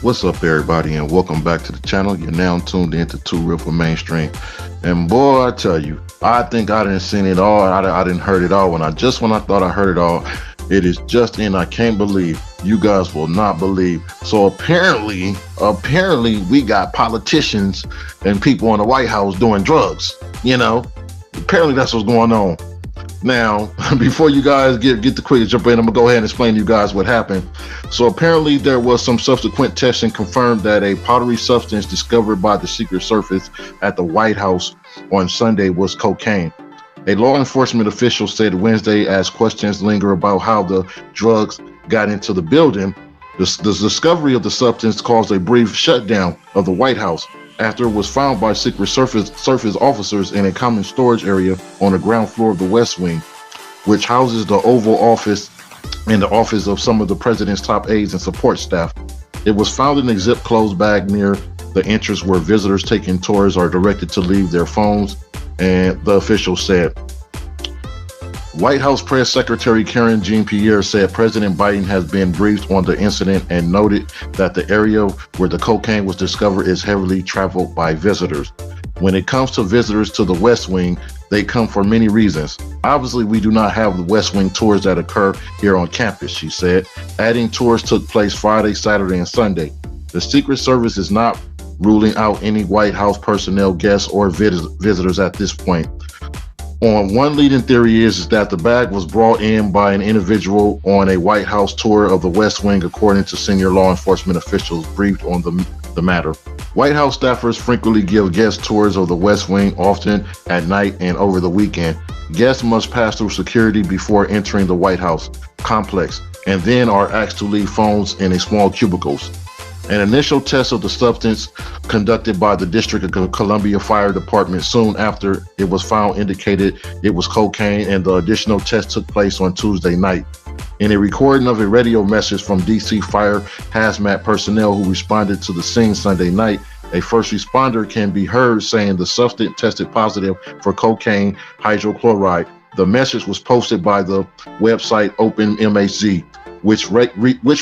What's up, everybody, and welcome back to the channel. You're now tuned into Too Real for Mainstream. And boy, I tell you, I think I didn't seen it all. I didn't heard it all. When I thought I heard it all, it is just in. I can't believe. You guys will not believe. So apparently, we got politicians and people in the White House doing drugs. Apparently that's what's going on. Now, before you guys get the quick jump in, I'm gonna go ahead and explain to you guys what happened. So apparently there was some subsequent testing confirmed that a powdery substance discovered by the Secret Service at the White House on Sunday was cocaine. A law enforcement official said Wednesday, as questions linger about how the drugs got into the building, the discovery of the substance caused a brief shutdown of the White House after it was found by Secret Service officers in a common storage area on the ground floor of the West Wing, which houses the Oval Office and the office of some of the president's top aides and support staff. It was found in a zip-closed bag near the entrance where visitors taking tours are directed to leave their phones, and the official said. White House Press Secretary Karen Jean-Pierre said President Biden has been briefed on the incident and noted that the area where the cocaine was discovered is heavily traveled by visitors. When it comes to visitors to the West Wing, they come for many reasons. Obviously, we do not have the West Wing tours that occur here on campus, she said. Adding tours took place Friday, Saturday, and Sunday. The Secret Service is not ruling out any White House personnel, guests, or visitors at this point. One leading theory is that the bag was brought in by an individual on a White House tour of the West Wing, according to senior law enforcement officials briefed on the matter. White House staffers frequently give guest tours of the West Wing, often at night and over the weekend. Guests must pass through security before entering the White House complex, and then are asked to leave phones in a small cubicles. An initial test of the substance conducted by the District of Columbia Fire Department soon after it was found indicated it was cocaine, and the additional test took place on Tuesday night. In a recording of a radio message from DC Fire hazmat personnel who responded to the scene Sunday night, a first responder can be heard saying the substance tested positive for cocaine hydrochloride. The message was posted by the website OpenMHZ, which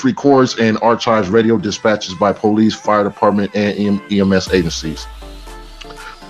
records and archives radio dispatches by police, fire department, and EMS agencies.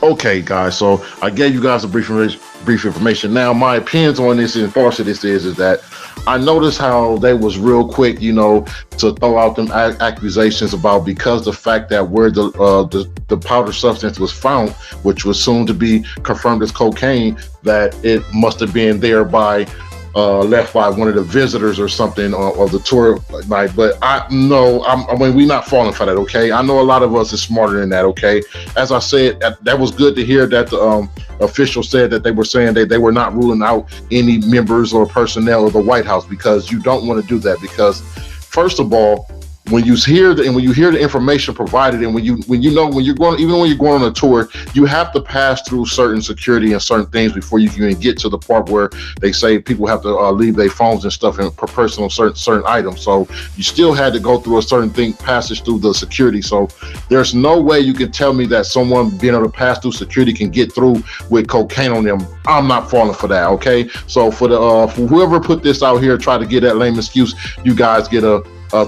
Okay, guys, so I gave you guys a brief information. Now, my opinions on this and thoughts of this is that I noticed how they was real quick, to throw out them accusations about, because the fact that where the powder substance was found, which was soon to be confirmed as cocaine, that it must have been there by left by one of the visitors or something of the tour night. But we're not falling for that, okay? I know a lot of us is smarter than that, okay? As I said, that was good to hear that the official said that they were saying that they were not ruling out any members or personnel of the White House, because you don't want to do that. Because first of all, when you hear the information provided, and when you're going on a tour, you have to pass through certain security and certain things before you can even get to the part where they say people have to leave their phones and stuff and personal certain items. So you still had to go through a certain passage through the security. So there's no way you can tell me that someone being able to pass through security can get through with cocaine on them. I'm not falling for that, okay? So for whoever put this out here, try to get that lame excuse, you guys get a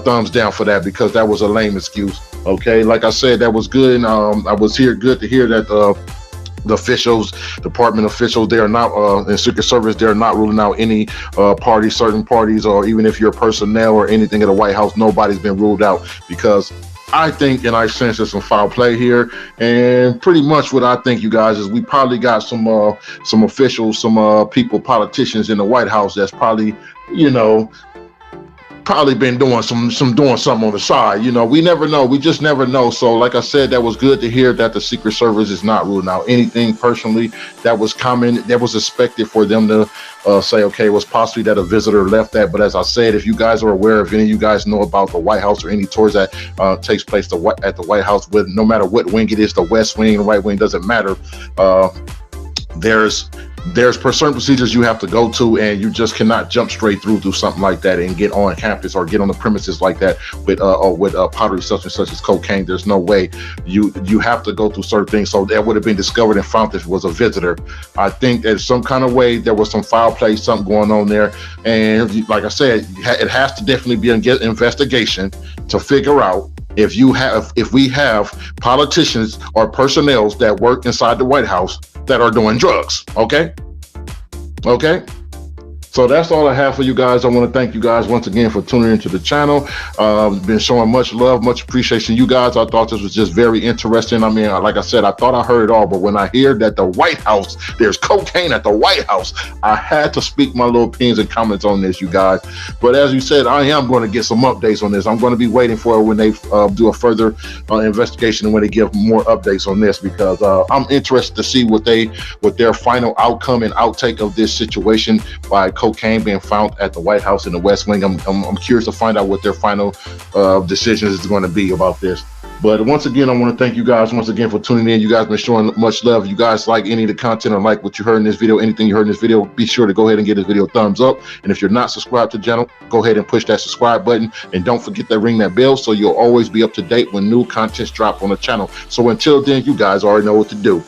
thumbs down for that, because that was a lame excuse. Okay, like I said, that was good, and I was good to hear that the officials, department officials, they are not in Secret Service, they're not ruling out any certain parties, or even if you're personnel or anything at the White House, nobody's been ruled out. Because I think and I sense there's some foul play here, and pretty much what I think, you guys, is we probably got some officials, some people, politicians in the White House that's probably been doing something on the side. We never know. We just never know. So like I said, that was good to hear that the Secret Service is not ruling out anything. Personally, that was common. That was expected for them to say, okay, it was possibly that a visitor left that. But as I said, if you guys are aware, if any of you guys know about the White House or any tours that takes place at the White House, with no matter what wing it is, the West Wing, the right wing, doesn't matter. There's certain procedures you have to go to, and you just cannot jump straight through something like that and get on campus or get on the premises like that with powdery substance such as cocaine. There's no way. You have to go through certain things. So that would have been discovered and found if it was a visitor. I think that some kind of way there was some foul play, something going on there. And like I said, it has to definitely be an investigation to figure out if we have politicians or personnel that work inside the White House that are doing drugs. Okay. So that's all I have for you guys. I want to thank you guys once again for tuning into the channel. Been showing much love, much appreciation. You guys, I thought this was just very interesting. I mean, like I said, I thought I heard it all, but when I hear that the White House, there's cocaine at the White House, I had to speak my little opinions and comments on this, you guys. But as you said, I am going to get some updates on this. I'm going to be waiting for when they do a further investigation and when they give more updates on this, because I'm interested to see what their final outcome and outtake of this situation by cocaine being found at the White House in the West Wing. I'm curious to find out what their final decisions is going to be about this. But once again, I want to thank you guys once again for tuning in. You guys been showing much love. You guys like any of the content or like what you heard in this video, anything you heard in this video, be sure to go ahead and give this video a thumbs up. And if you're not subscribed to the channel, go ahead and push that subscribe button. And don't forget to ring that bell so you'll always be up to date when new content's drop on the channel. So until then, you guys already know what to do.